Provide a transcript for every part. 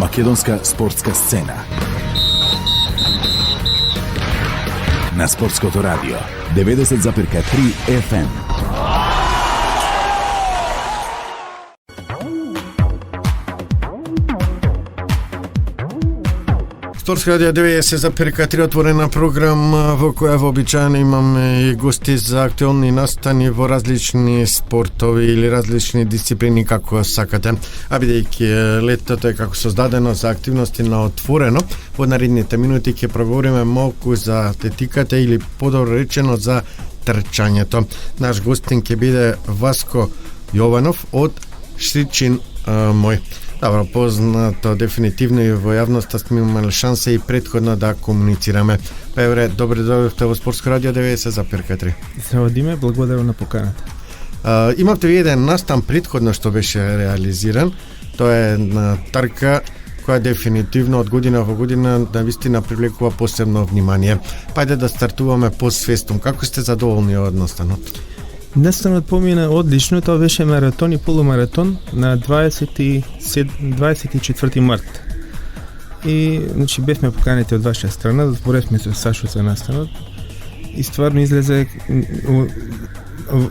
македонска спортска сцена. На Спортското радио 90,3 FM. Спортско радио 90,3 отворена програма во која вообичаено имаме и гости за актуелни настани во различни спортови или различни дисциплини како сакате. А бидејќи летото е како создадено за активности на отворено, во наредните минути ќе проговориме малку за атлетиката или подобро речено за трчањето. Наш гостин ќе биде Васко Јованов од Шричин мој. Добро, познато дефинитивно и во јавноста сме имали шанса и претходно да комуницираме. Евре, добре дојдовте во Спортско радио 90,3. Здраво, Диме, благодарам на поканата. Имавте ви еден настан претходно што беше реализиран. Тоа е на трка која дефинитивно од година во година навистина привлекува посебно внимание. Пајде да стартуваме по свестом. Како сте задоволни од настанот? Настанот помина одлично, тоа беше маратон и полумаратон на 24 март. И, значи, бевме поканети од ваша страна, зборевме со Сашо за настанот и стварно излезе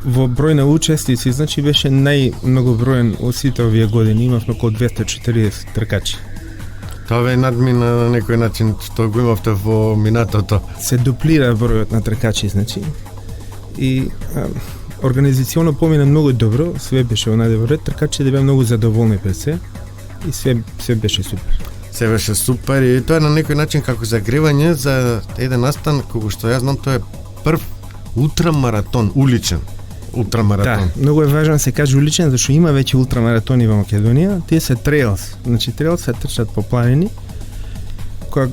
во број на учесници, значи беше најмногоброен од сите овие години, имавме околу 240 тркачи. Тоа ве надмина на некој начин што го имавте во минатото. Се дуплира бројот на тркачи, значи. И организационо помина многу добро, све беше во најдобро ред, тркачите беа многу задоволни пред се и све беше супер. Се беше супер и тоа е на некој начин како загревање за еден настан, кога што јас знам тоа е прв ултрамаратон, уличен ултрамаратон. Да, многу е важно да се каже уличен, зашто има веќе ултрамаратони во Македонија, тие се трейлс, значи трейлс се трчат по планини. Кога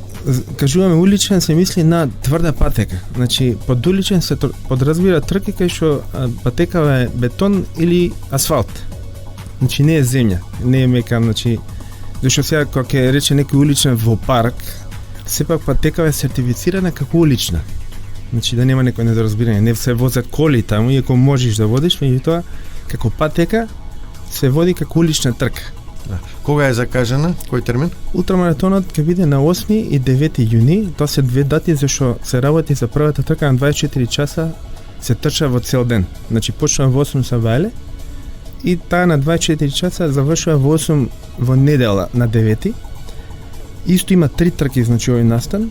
кажуваме уличен, се мисли на тврда патека. Значи, под уличен се подразбира трки кај што патекава е бетон или асфалт. Значи, не е земја, не е мека, значи, зашто сега кога ќе рече некој уличен во парк, сепак патекава е сертифицирана како улична. Значи, да нема некој недоразбирање, не се возат коли таму, иако можеш да водиш, меѓутоа, како патека, се води како улична трка. Кога е закажана? Кој термин? Ултрамаратонот ќе биде на 8 и 9 јуни. Тоа се две дати зашто се работи за првата трка на 24 часа, се трча во цел ден. Значи почнува во 8 сабајле и таа на 24 часа завршува во 8 во недела на 9. Исто има 3 трки, значи овој настан,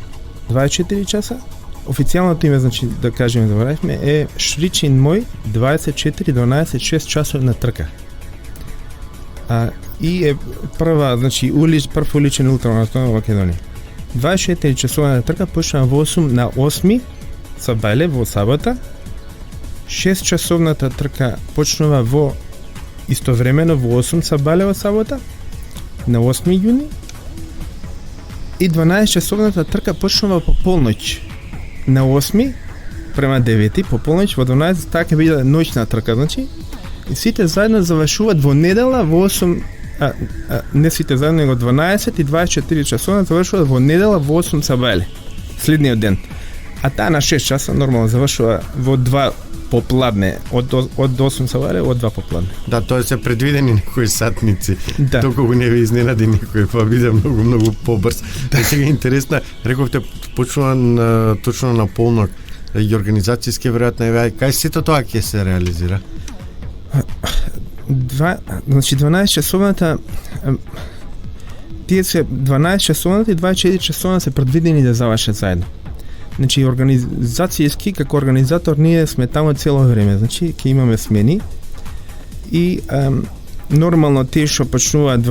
24 часа. Официјалното име, значи да кажеме, заборавивме, е Шричин мој 24-12-6 часовна трка. И е прв уличен ултрамаратон во Македонија. 24 часовна трка почнува во 8 на 8 сабајле во сабота. 6 часовната трка почнува во истовремено во 8 сабајле во сабота на 8 јуни. И 12 часовната трка почнува по полноќ на 8 према 9 по полноќ во 12, така ќе биде ноќна трка, значи. И сите заедно завршуваат во недела во 8 не сите заедно, него 12 и 24 часовна завршуваат во недела во 8 сабајле следниот ден. А таа на 6 часа нормално завршува во 2 попладне, од 8 сабајле од 2 попладне. Да, тоа се предвидени некои сатници. Да. Доколку не ви изненади никој, па биде многу побрз. Да. Сега интересна, рековте почнува точно на полнок и организацијски веројатно е кај сето тоа ќе се реализира. Значи 12 часовната тие се 12 часовната и 24 часовна се предвидени да завршат заедно. Значи организацијски како организатор ние сме таму цело време, значи ќе имаме смени и нормално тие што почнуваат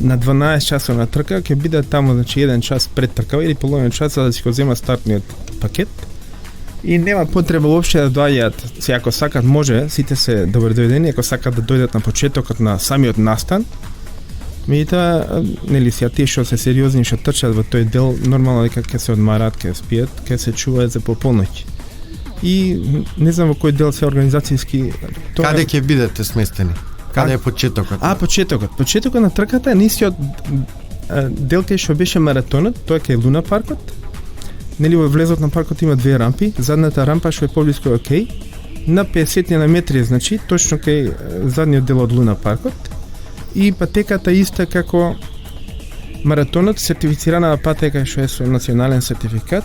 на 12 часовна трка ќе бидат таму, значи 1 час пред тркава или половина час за да си го зема стартниот пакет. И нема потреба воопште да доаѓаат. Се ако сакат може, сите се добредојдени, ако сакат да дојдат на почетокот на самиот настан. Меѓутоа, нели сега тие што се сериозни што трчат во тој дел, нормално дека ќе се одмарат, ќе спијат, ќе се чуваат за пополноќ. И не знам во кој дел се организацијски тоа. Каде ќе бидете сместени? Каде е почетокот? Почетокот. Почетокот на трката е нисиот дел кај што беше маратонот, тоа е Луна паркот. Нели во влезот на паркот има две рампи, задната рампа што е поблиску окей, на 50 на метри, значи точно кај задниот дел од Луна паркот. И патеката иста како маратонот сертифицирана патека што е со национален сертификат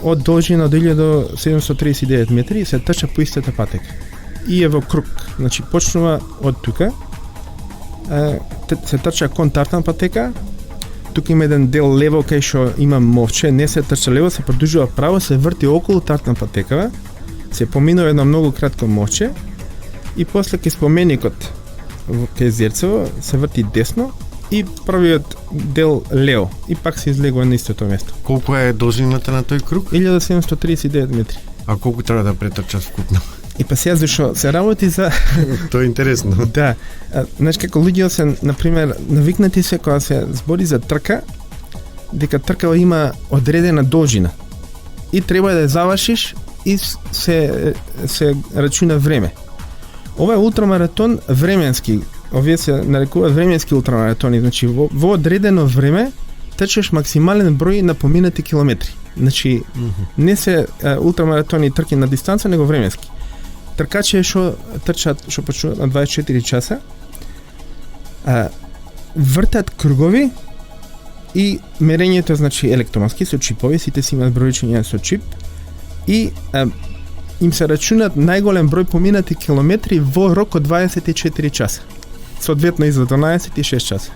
од должина од 1739 метри се трча по истата патека. И е во круг. Значи почнува од тука, се трча кон тартан патека, тука има еден дел лево кај што има мовче, не се трча лево, се продолжува право, се врти околу тартан патекава, се поминува едно многу кратко мовче и после кај споменикот кај Зерцево се врти десно и првиот дел лево и пак се излегува на истото место. Колку е должината на тој круг? 1739 метри. А колку треба да претрча вкупно? И па сега зашо се работи за Тоа е интересно. да, знаеш како луѓе се на пример навикнати се кога се збори за трка дека тркава има одредена должина и треба да ја завршиш и се рачуна време. Ова е ултрамаратон временски. Овие се нарекуваат временски ултрамаратони, значи во одредено време трчаш максимален број на поминати километри. Значи не се ултрамаратони трки на дистанца, него временски. Тркачи што трчат, што почнуваат на 24 часа, вртат кругови и мерењето значи електронски со чипови, сите си имаат бројчиња со чип и им се рачунат најголем број поминати километри во рок од 24 часа. Соодветно и за 12 и 6 часа.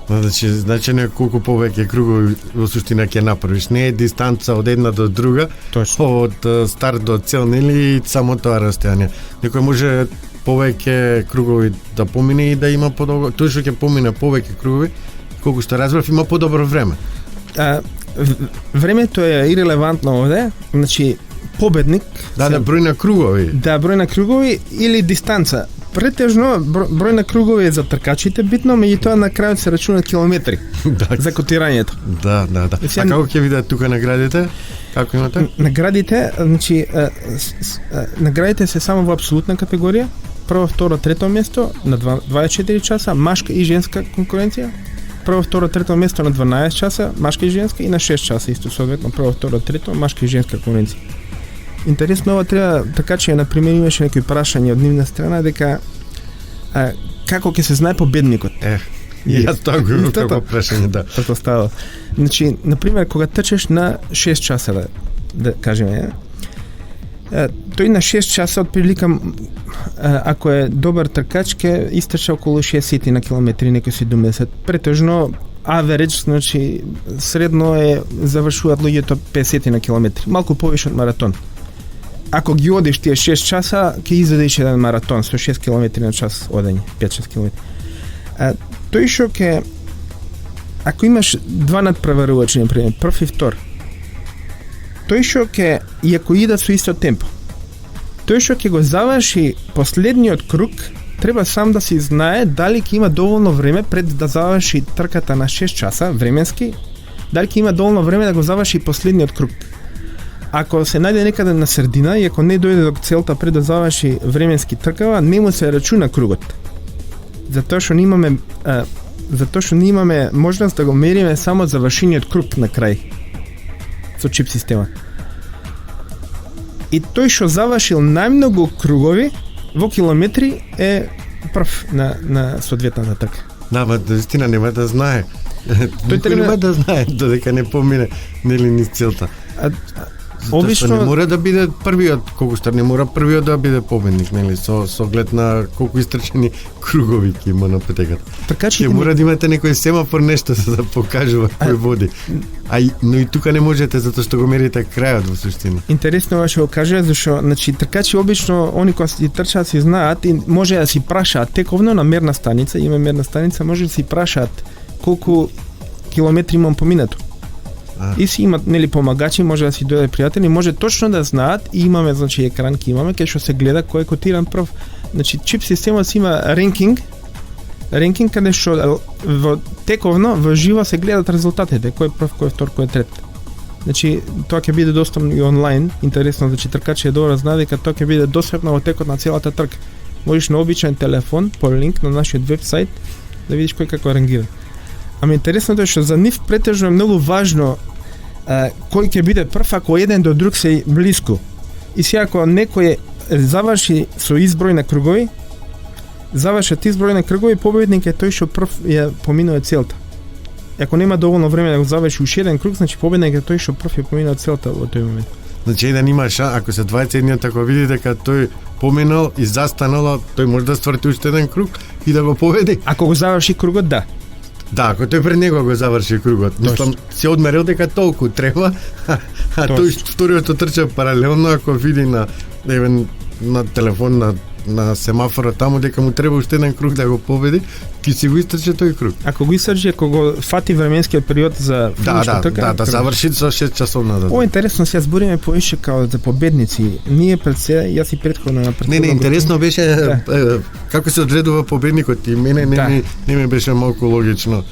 Значи не колку повеќе кругови во суштина ќе направиш. Не е дистанца од една до друга, Точно. од старт до цел, нели само тоа растојание. Некој може повеќе кругови да помине и да има подобро. Тој што ќе помине повеќе кругови, колку што разбрав, има подобро време. Времето е ирелевантно овде, значи победник. Да, број на кругови. Да, број на кругови или дистанца. Претежно број на кругови е за тркачите битно, меѓутоа на крајот се рачунат километри за котирањето. Да. А како ќе видат тука наградите? Како имате? Наградите, значи наградите се само во апсолутна категорија. Прво, второ, трето место на 24 часа, машка и женска конкуренција. Прво, второ, трето место на 12 часа, машка и женска, и на 6 часа исто соодветно прво, второ, трето, машка и женска конкуренција. Интересно ова треба, така че например имаше некои прашања од нивна страна дека како ќе се знае победникот. Јас тоа го имам како прашање, да. Тоа става. Значи, например, кога трчаш на 6 часа, да кажеме, тој на 6 часа отприлика, ако е добар тркач, ќе истрча околу 60 на километри, некој 70. Претежно average, значи средно е завршуваат луѓето 50 на километри, малку повише од маратон. Ако ги одиш тие 6 часа, ќе изедеш еден маратон со 6 км на час одење, 5-6 км. Тој што ќе, ако имаш два надпреварувачи, например, прв и втор, тој што ќе, и ако идат со исто темпо, тој што ќе го заврши последниот круг, треба сам да си знае дали ќе има доволно време пред да заврши трката на 6 часа, временски, дали ќе има доволно време да го заврши последниот круг. Ако се најде некаде на средина и ако не дојде до целта пред да заврши временски тркава, не му се рачуна кругот. Затоа што не имаме можност да го мериме само завршениот круг на крај со чип система. И тој што завршил најмногу кругови во километри е прв на соодветната трка. Да, ма наистина нема да знае. Тој треба нема да знае додека не помине нели низ целта. Обично не мора да биде првиот, колку што не мора првиот да биде победник, нели, со оглед на колку истрчани кругови ќе има на патеката. Ќе мора да имате некој семафор, нешто за да покажува кој води. Но и тука не можете затоа што го мерите крајот во суштина. Интересно ова што го кажа, зашто значи тркачи обично они кога си трчаат си знаат и може да си прашаат тековно на мерна станица, има мерна станица, може да си прашаат колку километри имам поминато. И си имат нели помагачи, може да си дојде пријатели, може точно да знаат и имаме значи екранки имаме кај што се гледа кој е котиран прв. Значи чип системот си има ренкинг каде што во тековно во живо се гледат резултатите, кој е прв, кој е втор, кој е трет. Значи тоа ќе биде достапно и онлайн, интересно, значи тркачи е добро знае дека тоа ќе биде достапно во текот на целата трка. Можеш на обичен телефон по линк на нашиот вебсайт да видиш кој како рангира. Ами интересното е што за нив претежно е многу важно кој ќе биде прв ако еден до друг се блиску. И сега ако некој заврши со изброј на кругови, победник е тој што прв ја поминува целта. ако нема доволно време да го заврши уште еден круг, значи победник е тој што прв ја поминал целата во тој момент. Значи еден има ако се 21 ако види дека тој поминал и застанал, тој може да стврти уште еден круг и да го победи. Ако го заврши кругот, да. Да, ако тој пред него го заврши кругот. Мислам, се одмерил дека толку треба, а тој вториот трча паралелно, ако види на телефон на семафорот таму дека му треба уште еден круг да го победи, ќе си го истрче тој круг. Ако го истрчи, ако го фати временскиот период за финишка трка, да заврши за 6 часовна да. О, интересно, сега збориме повеќе као за победници. Ние пред сега, јас и претходно на Не, интересно беше како се одредува победникот и мене не ми беше малку логично.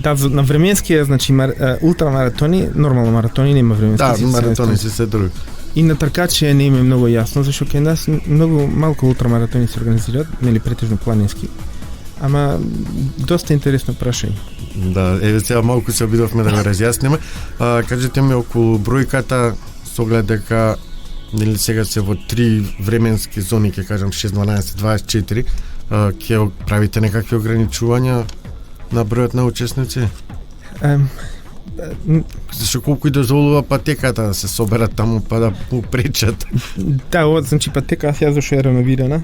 Да, на временскија, значи ултрамаратони, нормално маратони нема временски. Да, маратони се други. И на тркачи не им е многу јасно, зашто кај нас многу малку ултрамаратони се организираат, нели претежно планински. Ама доста интересно прашање. Да, сега малку се обидовме да го разјасниме. Кажете ми околу бројката со оглед дека нели сега се во 3 временски зони, ќе кажам 6, 12, 24, ќе правите некакви ограничувања на бројот на учесници? Зашто колку и дозволува патеката да се соберат таму па да му пречат. Да, значи патека сега зашто е реновирана.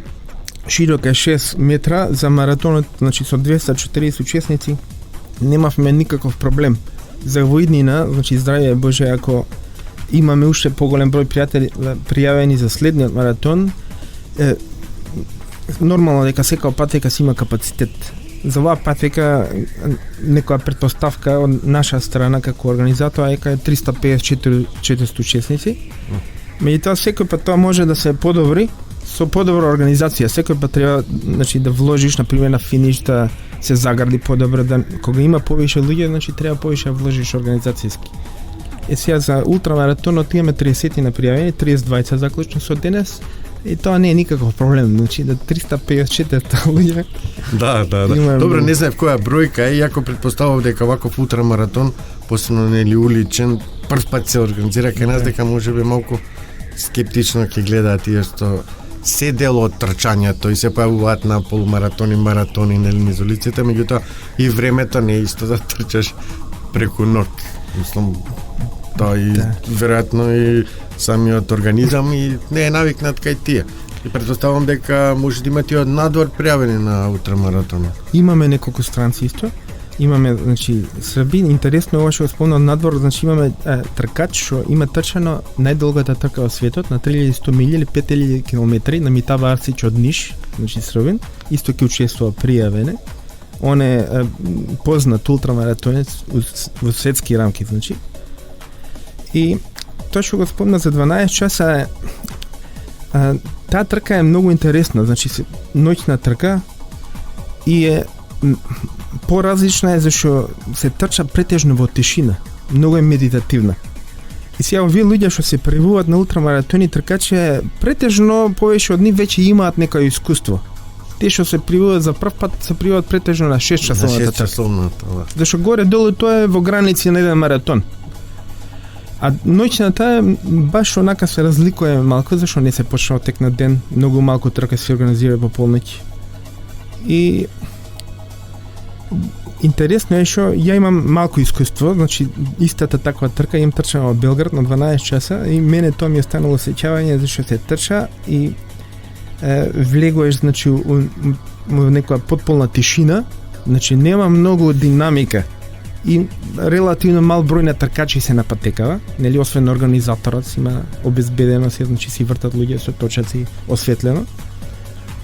Широка е 6 метра, за маратонот, значи со 240 учесници, немавме никаков проблем. За во иднина, значи здравје Боже, ако имаме уште поголем број пријатели пријавени за следниот маратон, нормално дека секоја патека си има капацитет. За оваа патека некоја претпоставка од наша страна како организатор е кај 350-400 учесници. Меѓутоа секој пат тоа може да се подобри со подобра организација. Секој пат треба, значи, да вложиш на пример на финиш да се загради подобро, да кога има повеќе луѓе, значи треба повеќе да вложиш организацијски. Сега за ултрамаратонот имаме 30 на пријавени, 32 заклучно со денес. И тоа не е никаков проблем, значи да 354 луѓе. Да. Добро, не знаев која бројка е, иако претпоставав дека ваков ултрамаратон, посебно нели уличен, прв пат се организира кај нас, дека можеби малку скептично ќе гледаат тие што се дел од трчањето и се појавуваат на полумаратони, маратони нели низ улиците, меѓутоа и времето не е исто да трчаш преку ноќ. Мислам, тоа и веројатно и самиот организам и не е навикнат кај тие. И претпоставам дека може да имате од надвор пријавени на ултрамаратона. Имаме неколку странци исто. Имаме, значи, Срби, интересно е ова што спомнал надвор, значи имаме тркач што има трчано најдолгата трка во светот на 3100 милји или 5000 километри на Митава Арсич од Ниш, значи Србин, исто ќе учествува пријавене. Он е познат ултрамаратонец во светски рамки, значи. И тоа што го спомна за 12 часа таа трка е многу интересна, значи ноќна трка и е поразлична е зашто се трча претежно во тишина, многу е медитативна. И сега овие луѓе што се превиваат на ултрамаратони тркачи претежно повеќе од нив веќе имаат некој искуство. Те што се превиваат за прв пат се превиваат претежно на 6 часовната трка. Зашто горе долу тоа е во граници на еден маратон. А ноќната баш онака се разликува малку, зашто не се почнува тек на ден, многу малку трка се организира по полноќ. И интересно е што ја имам малку искуство, значи истата таква трка имам трчана во Белград на 12 часа и мене тоа ми е станало сеќавање зашто се трча и влегуваш, значи во некоја потполна тишина, значи нема многу динамика. И релативно мал број на тркачи се на патекава, нели освен организаторот има обезбедено се, значи си вртат луѓе со точаци осветлено.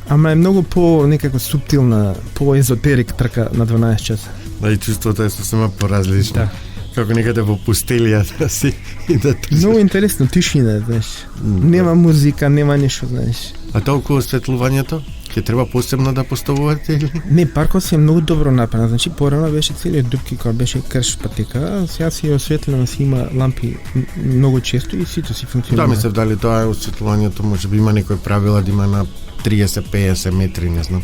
Ама е многу по некако суптилна, по езотерик трка на 12 часа. Да, и чувството е сосема поразлично. Да. Како некаде во пустелија да си и да трчаш. Многу интересно, тишина, знаеш. Нема музика, нема ништо, знаеш. А толку осветлувањето? Ќе треба посебно да поставувате или? Не, паркот се многу добро направен. Значи порано беше целиот дупки кога беше крш патека, сега си осветлено, си има лампи многу често и сите си функционира. Да, мислев дали тоа е осветлувањето, можеби има некои правила да има на 30-50 метри, не знам.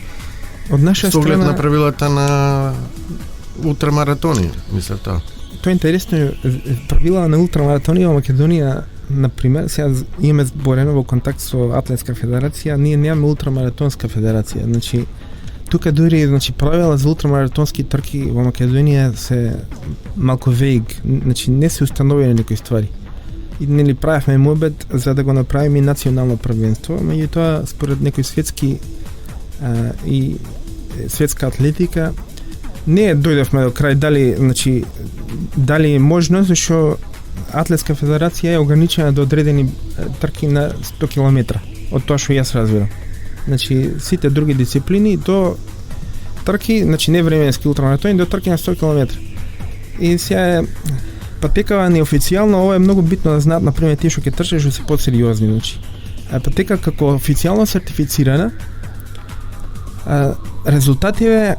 Од наша страна страна на правилата на ултрамаратони, мислев тоа. Тоа е интересно, правила на ултрамаратони во Македонија, например, сега имаме зборено во контакт со Атлетска федерација, ние немаме ултрамаратонска федерација, значи тука дури, значи, правила за ултрамаратонски трки во Македонија се малку вег, значи не се установени некои ствари. И нели правевме мобет за да го направиме и национално првенство, меѓутоа според некои светски и светска атлетика не дојдовме до крај, дали е можно, зашто Атлетска федерација е ограничена до одредени трки на 100 км, од тоа што јас разбирам. Значи, сите други дисциплини до трки, значи не временски ултрамаратони, до трки на 100 км. И сега патекава неофицијално, ова е многу битно да знаат, например, тие што ќе трчат, што се подсериозни, значи. Патека како официјално сертифицирана, резултативе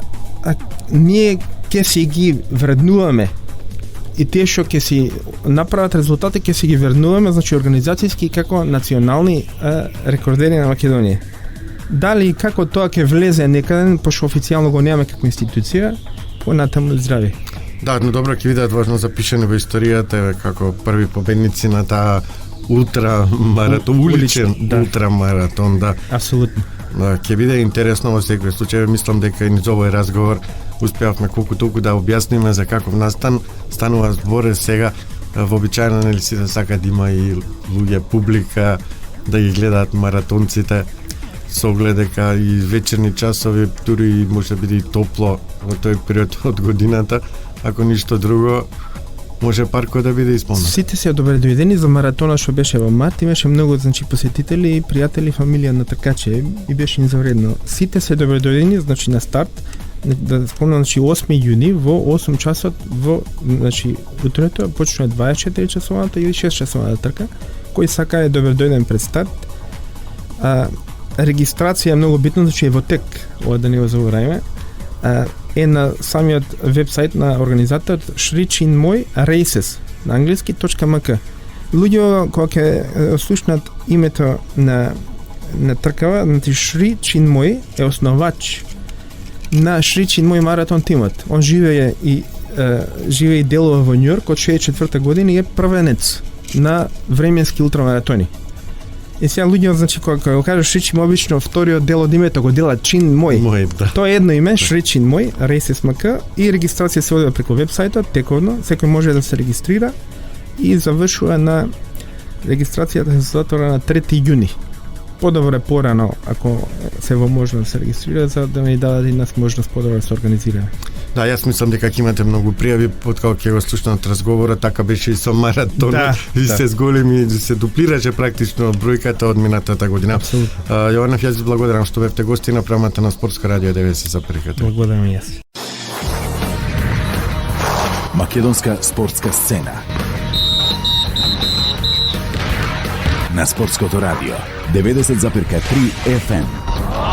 ние ќе си ги вреднуваме и тие што ќе си направат резултати ќе си ги вреднуваме, значи организацијски како национални рекордери на Македонија. Дали како тоа ќе влезе некаде, пошто официјално го немаме како институција, понатаму здрави. Да, но добро ќе видат важно запишени во историјата како први победници на таа ултрамаратон, уличен ултрамаратон, да. Апсолутно. Да, ќе биде интересно во секој случај. Мислам дека и низ овој разговор успеавме колку толку да објасниме за каков настан станува збор сега. Вообичаено нели сите сакаат да има и луѓе, публика да ги гледаат маратонците со оглед дека и вечерни часови, дури може биде и топло во тој период од годината, ако ништо друго, може паркот да биде исполнет. Сите се добре дојдени за маратона што беше во март, имаше многу, значи, посетители, пријатели, фамилија на тркачи и беше извредно. Сите се добре дојдени, значи, на старт, да спомнам, значи, 8 јуни во 8 часот во, значи, утрото почнува 24 часовната или 6 часовната трка. Кој сака е добре дојден пред старт. Регистрација е многу битна, значи е во тек, ова да не го забораваме. Е на самиот вебсайт на организаторот Shri-Chinmoy Races на англиски .mk. Луѓе кога ќе слушнат името на тркава, значи Shri-Chinmoy е основач на Shri-Chinmoy маратон тимот. Он живее и делува во Њујорк од 64 година и е првенец на временски ултрамаратони. И сега луѓе, значи, кога го кажеш Shri-Chinmoy, обично вториот дел од името го делат Chinmoy. Да. Тоа е едно име, Shri-Chinmoy, Races.mk, и регистрација се одива преку вебсајтот, тековно, секој може да се регистрира и завршува на регистрацијата се затвора на 3 јуни. Подобро е порано, ако се во можно да се регистрира, за да ми дадат и нас можност подобро да се организираме. Да, јас мислам дека ќе имате многу пријави откако ќе го слушнат разговорот, така беше и со маратон. Ви се зголеми, се дуплираше практично бројката од минатата година. Апсолутно. Јованов, јас ви благодарам што бевте гости на програмата на Спортска радио 90,3. Благодарам и јас. Македонска спортска сцена. На Спортското радио 90,3 FM.